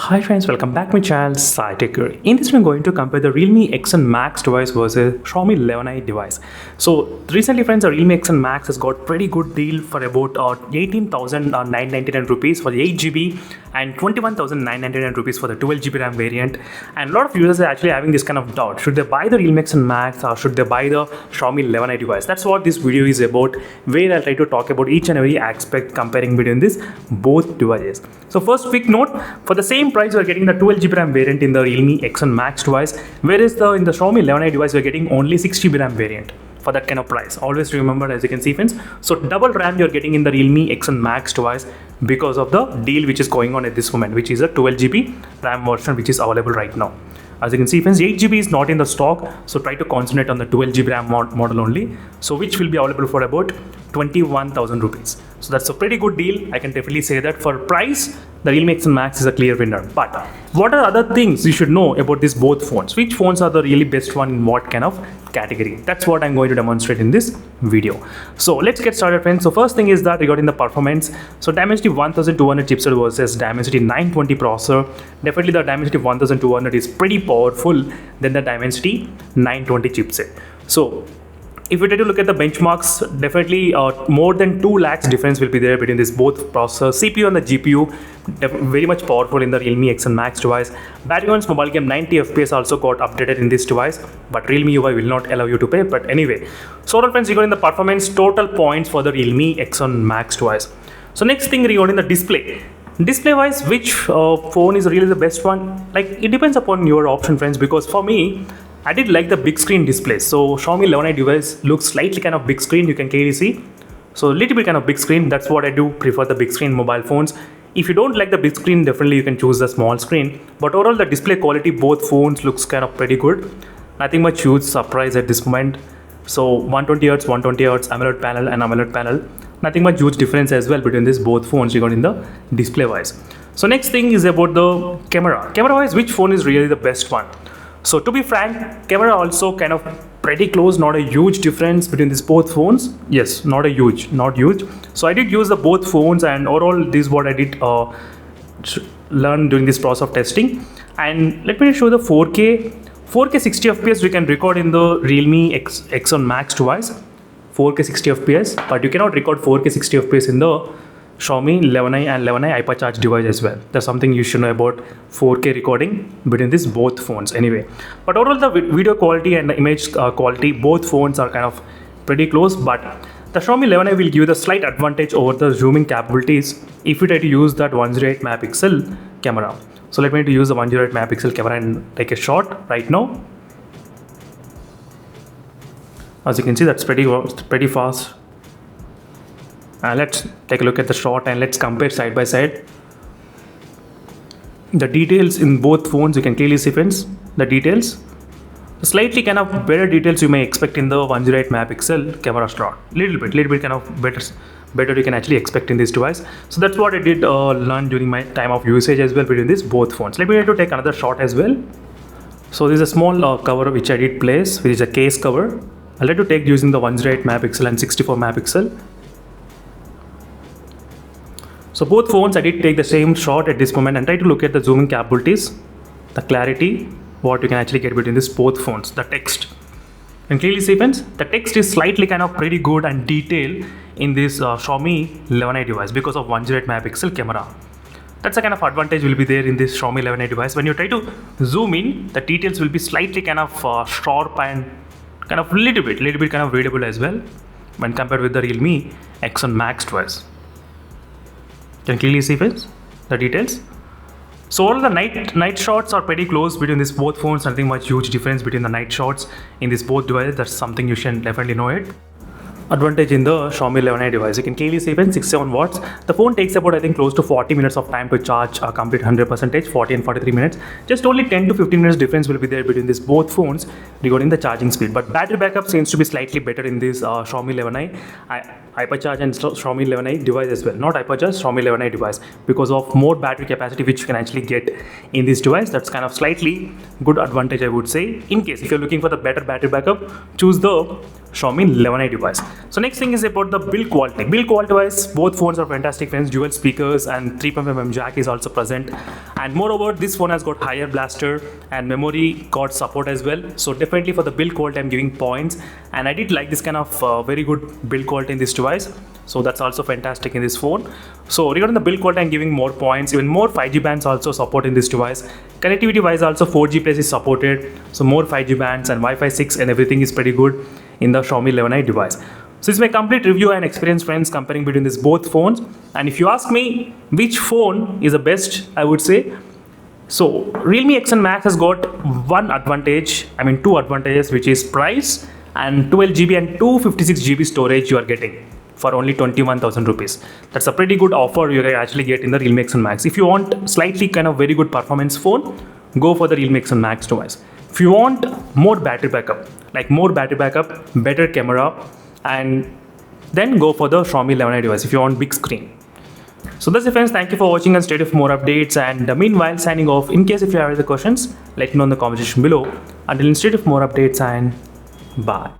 Hi friends, welcome back to my channel SciTech. In this, I'm going to compare the Realme X7 Max device versus Xiaomi 11i device. So recently, friends, the Realme X7 Max has got pretty good deal for about 18,999 rupees for the 8GB and 21,999 rupees for the 12GB RAM variant. And a lot of users are actually having this kind of doubt: should they buy the Realme X7 Max or should they buy the Xiaomi 11i device? That's what this video is about, where I'll try to talk about each and every aspect comparing between these both devices. So first, quick note: for the same price, we're getting the 12GB RAM variant in the Realme X7 Max device, whereas in the Xiaomi 11i device, we're getting only 6GB RAM variant for that kind of price. Always remember, as you can see, friends, so double RAM you're getting in the Realme X7 Max device because of the deal which is going on at this moment, which is a 12GB RAM version which is available right now. As you can see, friends, 8GB is not in the stock, so try to concentrate on the 12GB RAM model only, so which will be available for about 21,000 rupees. So that's a pretty good deal. I can definitely say that for price, the Realme X7 Max is a clear winner. But what are other things you should know about these both phones? Which phones are the really best one in what kind of category? That's what I'm going to demonstrate in this video. So let's get started, friends. So first thing is that regarding the performance, so Dimensity 1200 chipset versus Dimensity 920 processor. Definitely the Dimensity 1200 is pretty powerful than the Dimensity 920 chipset. So if we try to look at the benchmarks, definitely more than 2 lakhs difference will be there between these both processors. CPU and the GPU very much powerful in the Realme X7 Max device. Battery on mobile game 90 FPS also got updated in this device, but Realme UI will not allow you to pay. But anyway, so all friends, regarding the performance, total points for the Realme X7 Max device. So next thing regarding the display. Display wise, which phone is really the best one? Like, it depends upon your option, friends, because for me, I did like the big screen display. So Xiaomi 11i device looks slightly kind of big screen, you can clearly see. So a little bit kind of big screen, that's what I do prefer, the big screen mobile phones. If you don't like the big screen, definitely you can choose the small screen. But overall, the display quality, both phones looks kind of pretty good. Nothing much huge surprise at this moment. So 120Hz, 120Hz AMOLED panel and AMOLED panel. Nothing much huge difference as well between these both phones regarding the display wise. So next thing is about the camera. Camera wise, which phone is really the best one? So to be frank, camera also kind of pretty close, not a huge difference between these both phones. Yes, not huge. So I did use the both phones, and overall this is what I did learn during this process of testing. And let me show the 4K 60 FPS we can record in the Realme X7 Max device. 4K 60 FPS, but you cannot record 4K 60 FPS in the Xiaomi 11i and 11i hypercharge device as well. That's something you should know about 4K recording between these both phones anyway. But overall, the video quality and the image quality, both phones are kind of pretty close, but the Xiaomi 11i will give you the slight advantage over the zooming capabilities if you try to use that 108 megapixel camera. So let me use the 108 megapixel camera and take a shot right now. As you can see, that's pretty fast. Let's take a look at the shot and let's compare side by side. The details in both phones, you can clearly see, friends, the details. Slightly kind of better details you may expect in the 108 megapixel camera slot. Little bit kind of better you can actually expect in this device. So that's what I did learn during my time of usage as well between these both phones. Let me try to take another shot as well. So this is a small cover which I did place, which is a case cover. I'll try to take using the 108 megapixel and 64 megapixel. So both phones, I did take the same shot at this moment and try to look at the zooming capabilities, the clarity, what you can actually get between these both phones, the text. And clearly see, friends, the text is slightly kind of pretty good and detailed in this Xiaomi 11i device because of 108 megapixel camera. That's a kind of advantage will be there in this Xiaomi 11i device. When you try to zoom in, the details will be slightly kind of sharp and kind of little bit kind of readable as well when compared with the Realme X7 Max device. Can clearly see, friends, the details. So all the night shots are pretty close between these both phones. Nothing much huge difference between the night shots in these both devices. That's something you should definitely know it. Advantage in the Xiaomi 11i device, you can clearly see, 67 watts. The phone takes about, I think, close to 40 minutes of time to charge a complete 100%, 40 and 43 minutes. Just only 10 to 15 minutes difference will be there between these both phones regarding the charging speed. But battery backup seems to be slightly better in this Xiaomi 11i hypercharge and Xiaomi 11i device as well. Not hypercharge, Xiaomi 11i device, because of more battery capacity which you can actually get in this device. That's kind of slightly good advantage, I would say. In case if you're looking for the better battery backup, choose the Xiaomi 11i device. So next thing is about the build quality. Build quality wise, both phones are fantastic friends. Dual speakers and 3.5mm jack is also present. And moreover, this phone has got higher blaster and memory card support as well. So definitely for the build quality, I'm giving points. And I did like this kind of very good build quality in this device. So that's also fantastic in this phone. So regarding the build quality, I'm giving more points. Even more 5G bands also support in this device. Connectivity wise also 4G plus is supported. So more 5G bands and Wi-Fi 6 and everything is pretty good in the Xiaomi 11i device. So it's my complete review and experience friends comparing between these both phones. And if you ask me which phone is the best, I would say, so Realme X7 Max has got two advantages, which is price and 12GB and 256GB storage you are getting for only 21,000 rupees. That's a pretty good offer you can actually get in the Realme X7 Max. If you want slightly kind of very good performance phone, go for the Realme X7 Max device. If you want more battery backup, better camera, and then go for the Xiaomi 11i device if you want big screen. So that's it friends, thank you for watching and stay tuned for more updates, and meanwhile signing off. In case if you have any questions, let me know in the comment section below. Until then, stay tuned for more updates and bye.